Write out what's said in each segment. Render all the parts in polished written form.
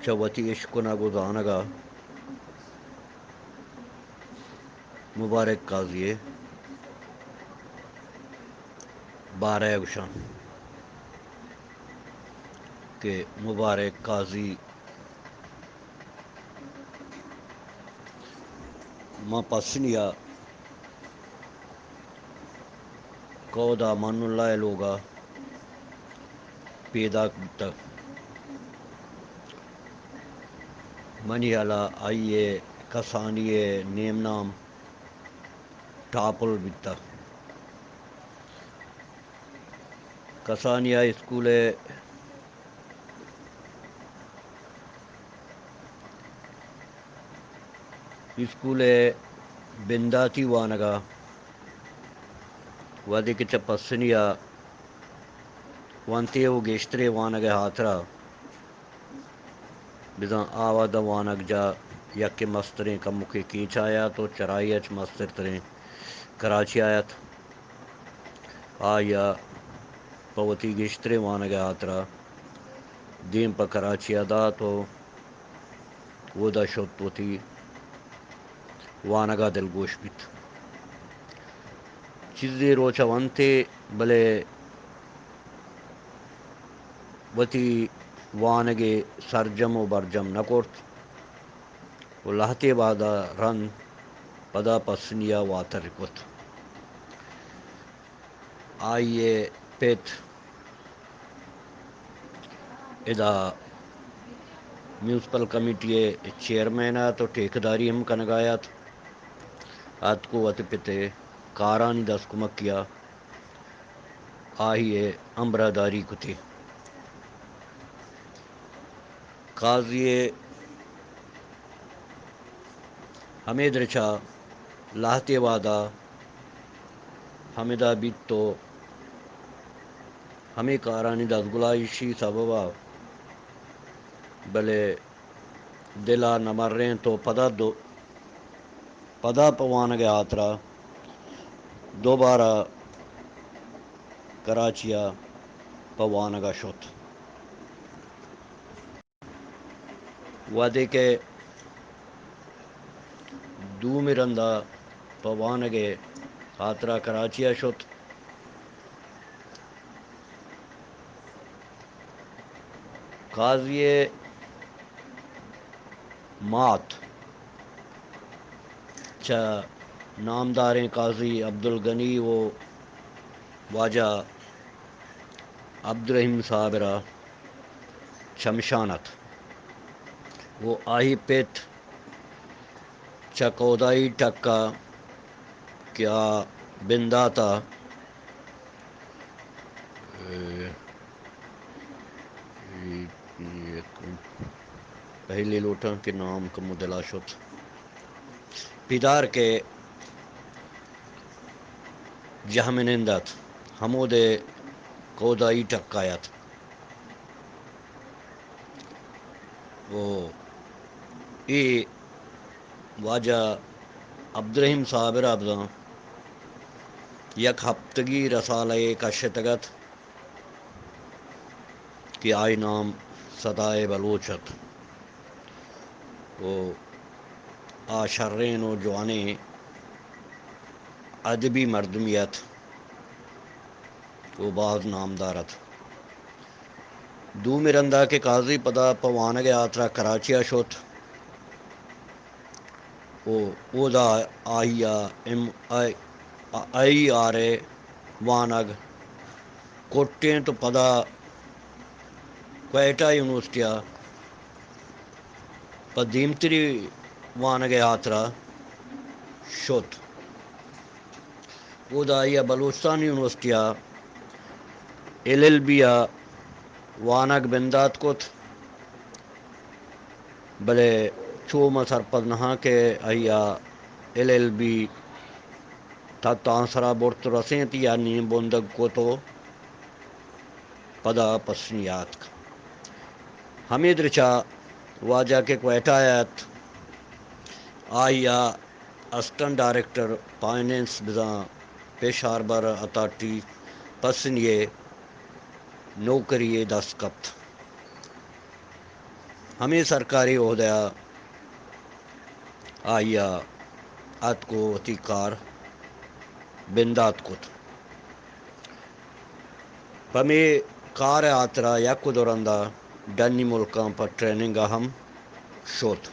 چوتی عشقنا گزانگا مبارک قاضی بارہ گشان کہ مبارک قاضی ما پسنیا کودا من اللہ لوگا پیدا کتا منی علا آئیے کسانیے نیم نام ٹاپل بتا کسانیہ اسکول بنداتی وانگا ودی کچھ پسنیا وانتیو گیشترے وانگا ہاترا بزان آواد وانگ جا یک مستریں کا مکھی کیچ آیا تو چرائی اچ مستر تریں کراچی آیت آیا پوتی گشترے وانگا ہاترا دیم پا کراچی ادا تو وہ دا شد وتی وانگا دلگوش بیت چیزی روچا وانتے بلے وتی وانگے سرجم و برجم نکورت و لہتے بادا رن پدا پسنیا واتر کت آئیے پیت ادا میونسپل کمیٹی چیئرمین تو ٹھیکداری ہم کنگایات ات کو وت پتے کارانی دس کمکیا آئیے امبراداری کتے قاضی حمید رچا لاہتے وادا حمیدہ بیت تو ہمیں کارانی دس گلائشی سببا بلے دلا نمر رہیں تو پدا پوان گیا آترا دوبارہ کراچیا پوانگا شت وعدے کے دو مرندہ پوانگے آترا کراچیا شت قاضی مات چا نامداریں قاضی عبدالغنی و واجہ عبدالرحیم صابرہ شمشانت وہ آہی پیت چکودائی ٹکا کیا بنداتا پہلے لوٹاں کے نام کا مدلا شد پیدار کے جہمنندت حمود کودائی ٹکایت وہ ای واجہ عبدالرحیم صابر ابداں یک ہفتگی رسالہ کشتگت کہ آئی نام صدائے بلوچت وہ آشرین و جوانے ادبی مردمیت وہ بعض نامدارت دو مرندہ کے قاضی پدا پوانگ آترا کراچیا شت او دا آئیا آئی آرے وانگ کوٹیں تو پدا کوئٹہ یونیورسٹیا پدیمتری وانگ آترا شت او دا آئیا بلوچستان یونیورسٹیا ایل ایل بیا وانگ بندات کت بلے چوم سرپد نہا کے آئیا ایل ایل بی تا تانسرا برت رسیں یا نیم بندگ کو تو پدا پسنیات حمید رچا واجہ کے کوئٹہ آیت آئیا اسسٹنٹ ڈائریکٹر فائنینس بزاں پیش ہاربر اتھارٹی پسنیے نوکری دستخط ہمیں سرکاری عہدہ آیا ات کو وتی کار بندات کت پمی کار آترا یک دورندہ ڈنی ملکان پر ٹریننگ ہم شوت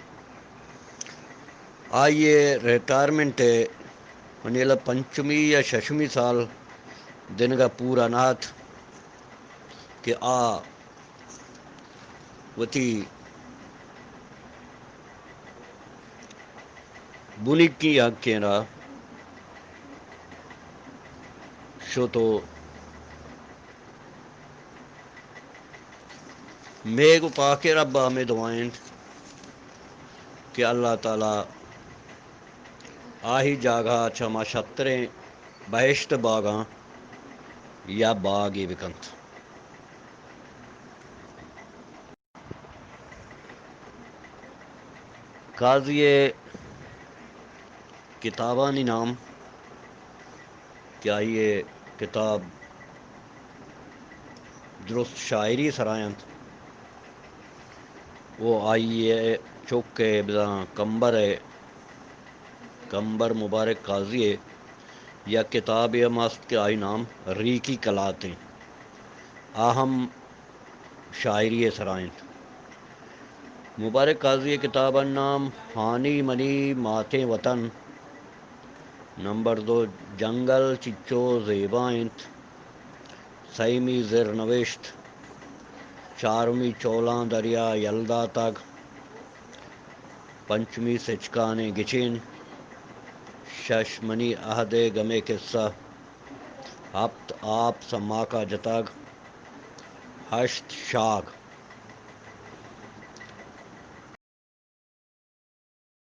آئیے ریٹائرمنٹ منیل پنچمی یا ششمی سال دن کا پورا ناتھ کہ وتی بنکی آکیرا شو تو میگ پاک ربا میں دعائیں کہ اللہ تعالیٰ آہی جاگہ چما شتریں بہشت باغاں یا باغ یہ بکنت قاضی کتابانی نام کیا یہ کتاب درست شاعری سرائنت وہ آئیے چوکے بزاں کمبر مبارک قاضی یا کتاب ماست کے آئی نام ری کی کلاتیں آہم شاعری سرائنت مبارک قاضی کتاب نام ہانی منی ماتیں وطن نمبر 2 جنگل چچو زیبائنت سیمی زر نوشت چارمی چولاں دریا یلدا تگ پنچمی سچکانے گچین ششمنی عہدے گمے قصہ ہفت آپ سما کا جتگ ہشت شاگ